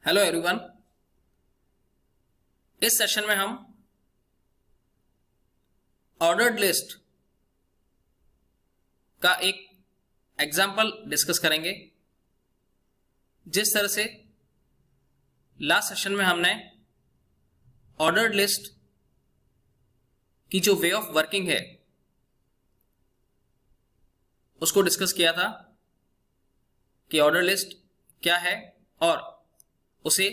Hello everyone. इस session में हम ऑर्डर्ड लिस्ट का एक एग्जाम्पल डिस्कस करेंगे। जिस तरह से लास्ट सेशन में हमने ऑर्डर्ड लिस्ट की जो वे ऑफ वर्किंग है उसको डिस्कस किया था कि ऑर्डर लिस्ट क्या है और उसे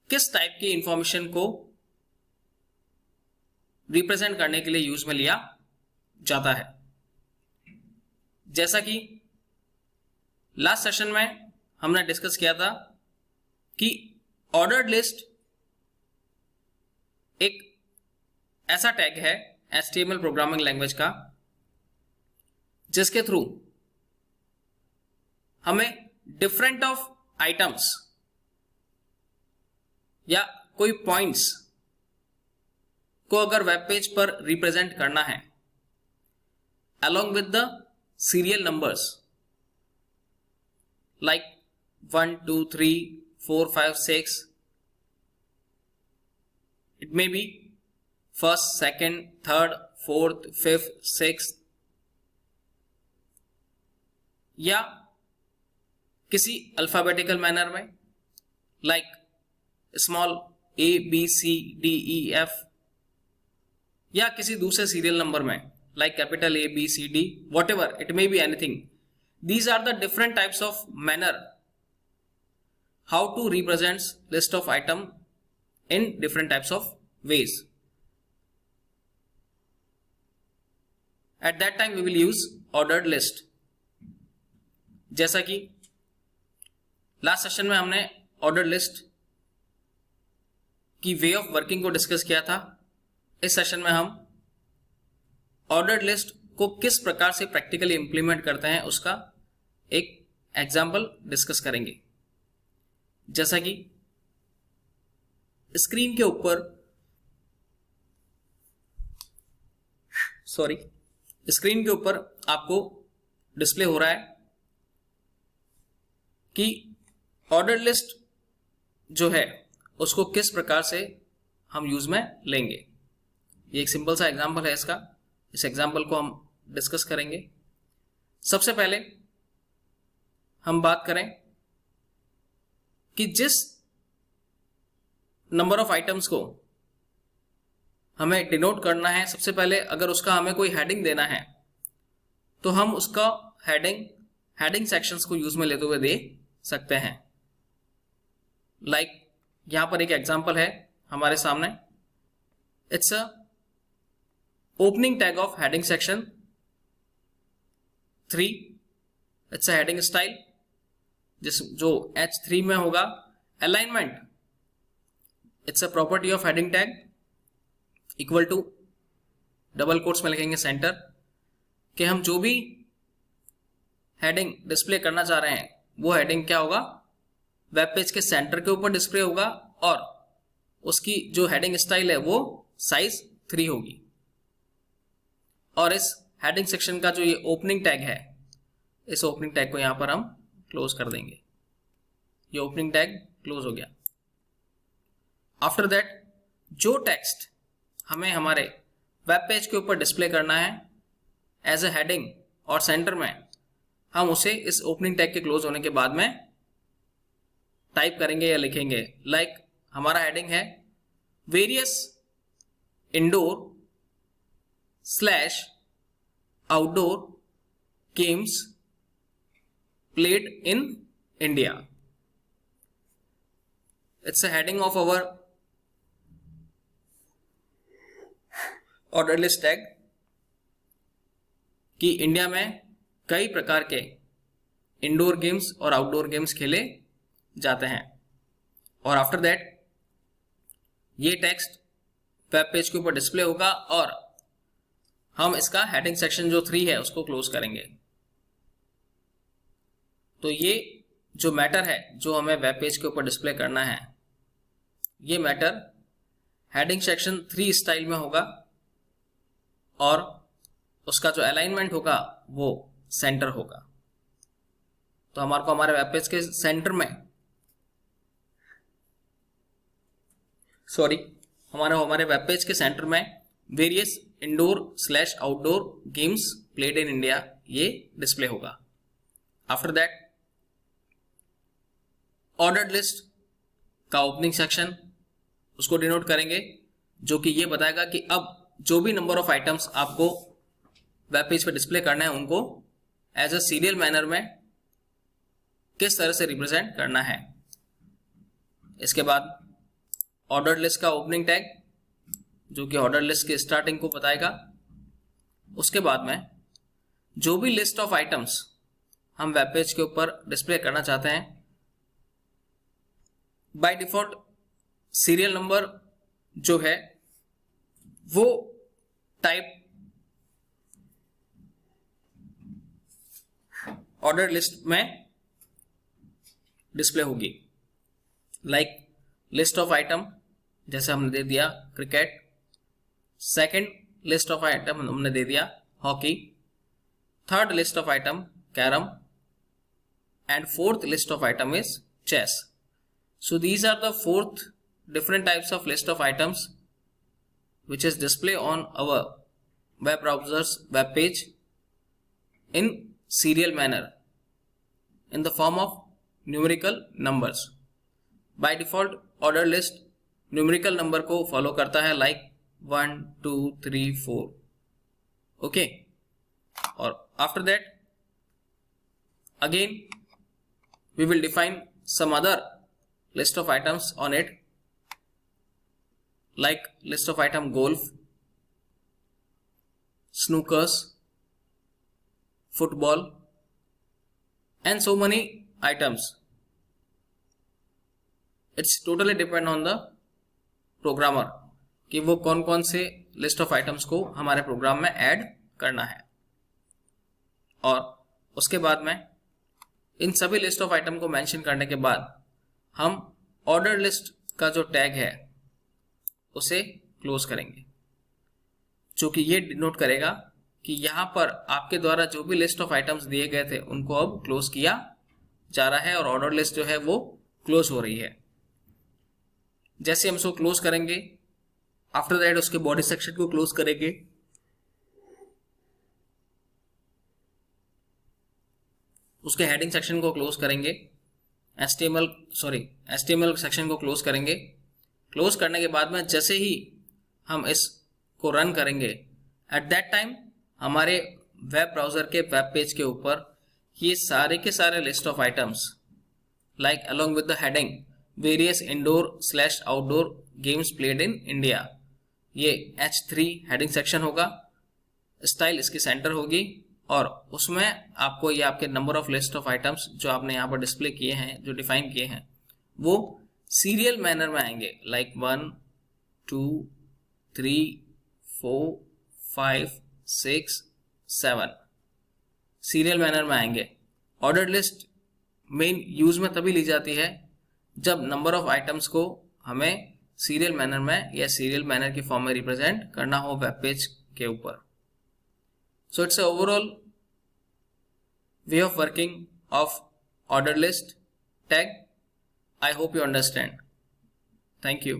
किस टाइप की इंफॉर्मेशन को रिप्रेजेंट करने के लिए यूज में लिया जाता है। जैसा कि लास्ट सेशन में हमने डिस्कस किया था कि ऑर्डर्ड लिस्ट एक ऐसा टैग है HTML प्रोग्रामिंग लैंग्वेज का जिसके थ्रू हमें डिफरेंट ऑफ आइटम्स या कोई पॉइंट्स को अगर वेब पेज पर रिप्रेजेंट करना है along with the serial numbers like 1 2 3 4 5 6, it may be first, second, third, fourth, fifth, sixth, या किसी अल्फाबेटिकल मैनर में like small A B C D E F, या किसी दूसरे सीरियल नंबर में like capital A B C D, whatever it may be anything. These are the different types of manner how to represent list of item in different types of ways. At that time we will use ordered list. जैसा कि last session में हमने ordered list की way of working को discuss किया था, इस session में हम ऑर्डर्ड लिस्ट को किस प्रकार से प्रैक्टिकली इंप्लीमेंट करते हैं उसका एक एग्जाम्पल डिस्कस करेंगे। जैसा कि स्क्रीन के ऊपर आपको डिस्प्ले हो रहा है कि ऑर्डर्ड लिस्ट जो है उसको किस प्रकार से हम यूज में लेंगे। ये एक सिंपल सा एग्जांपल है इसका। इस एग्जांपल को हम डिस्कस करेंगे। सबसे पहले हम बात करें कि जिस नंबर ऑफ आइटम्स को हमें डिनोट करना है, सबसे पहले अगर उसका हमें कोई हेडिंग देना है तो हम उसका हेडिंग सेक्शंस को यूज में लेते हुए दे सकते हैं। लाइक यहां पर एक एग्जांपल है हमारे सामने। It's a opening tag of heading section 3। It's a heading style जो H3 में होगा। Alignment, it's a property of heading tag equal to double quotes में लिखेंगे सेंटर, कि हम जो भी हेडिंग डिस्प्ले करना चाह रहे हैं वो हेडिंग क्या होगा, वेब पेज के सेंटर के ऊपर डिस्प्ले होगा और उसकी जो हेडिंग स्टाइल है वो साइज 3 होगी। और इस हेडिंग सेक्शन का जो ये ओपनिंग टैग है, इस ओपनिंग टैग को यहां पर हम क्लोज कर देंगे। ये ओपनिंग टैग क्लोज हो गया। आफ्टर दैट जो टेक्स्ट हमें हमारे वेब पेज के ऊपर डिस्प्ले करना है एज ए हेडिंग और सेंटर में, हम उसे इस ओपनिंग टैग के क्लोज होने के बाद में टाइप करेंगे या लिखेंगे। लाइक हमारा हेडिंग है various indoor / outdoor games played in India. It's a heading of our order list tag कि इंडिया में कई प्रकार के इंडोर गेम्स और आउटडोर गेम्स खेले जाते हैं। और आफ्टर दैट ये टेक्स्ट वेब पेज के ऊपर डिस्प्ले होगा और हम इसका हेडिंग सेक्शन जो 3 है उसको क्लोज करेंगे। तो ये जो मैटर है जो हमें वेब पेज के ऊपर डिस्प्ले करना है, ये मैटर हेडिंग सेक्शन 3 स्टाइल में होगा और उसका जो अलाइनमेंट होगा वो सेंटर होगा। तो हमारे वेब पेज के सेंटर में सॉरी, हमारे वेब पेज के सेंटर में various indoor slash outdoor games played in India ये डिस्प्ले होगा। आफ्टर दैट ऑर्डर्ड लिस्ट का ओपनिंग सेक्शन, उसको डिनोट करेंगे, जो कि ये बताएगा कि अब जो भी नंबर ऑफ आइटम्स आपको वेब पेज पे डिस्प्ले करना है उनको एज अ सीरियल मैनर में किस तरह से रिप्रेजेंट करना है। इसके बाद ऑर्डर लिस्ट का ओपनिंग टैग, जो कि ऑर्डर लिस्ट की स्टार्टिंग को बताएगा। उसके बाद में जो भी लिस्ट ऑफ आइटम्स हम वेब पेज के ऊपर डिस्प्ले करना चाहते हैं, बाय डिफॉल्ट सीरियल नंबर जो है वो टाइप ऑर्डर लिस्ट में डिस्प्ले होगी। लाइक लिस्ट ऑफ आइटम जैसे हमने दे दिया cricket, second list of item हमने दे दिया hockey, third list of item carrom, and fourth list of item is chess. So these are the fourth different types of list of items which is display on our web browser's web page in serial manner in the form of numerical numbers. By default order list numerical number को follow करता है, like 1 2 3 4, okay, और after that again we will define some other list of items on it, like list of item golf, snookers, football, and so many items. It's totally depend on the programmer कि वो कौन कौन से list of items को हमारे programme में add करना है। और उसके बाद में इन सभी लिस्ट ऑफ आइटम को मेंशन करने के बाद हम ऑर्डर लिस्ट का जो टैग है उसे क्लोज करेंगे, जो कि ये डिनोट करेगा कि यहां पर आपके द्वारा जो भी लिस्ट ऑफ आइटम्स दिए गए थे उनको अब क्लोज किया जा रहा है और ऑर्डर लिस्ट जो है वो क्लोज हो रही है। जैसे हम इसको क्लोज करेंगे, आफ्टर दैट उसके बॉडी सेक्शन को क्लोज करेंगे, उसके हेडिंग सेक्शन को क्लोज करेंगे, HTML सेक्शन को क्लोज करेंगे। क्लोज करने के बाद में जैसे ही हम इसको रन करेंगे, एट दैट टाइम हमारे वेब ब्राउजर के वेब पेज के ऊपर ये सारे के सारे list of items like along with the heading various indoor slash outdoor games played in India, ये H3 हेडिंग सेक्शन होगा, स्टाइल इसकी सेंटर होगी और उसमें आपको ये आपके number of list of items जो आपने यहाँ पर डिस्प्ले किए हैं, जो डिफाइन किए हैं, वो सीरियल मैनर में आएंगे, लाइक 1 2 3 4 5 6 7 सीरियल मैनर में आएंगे। ऑर्डर लिस्ट मेन यूज में तभी ली जाती है जब नंबर ऑफ आइटम्स को हमें सीरियल मैनर में या सीरियल मैनर की फॉर्म में रिप्रेजेंट करना हो वेब पेज के ऊपर। So it's an overall way of working of order list tag. I hope you understand. Thank you.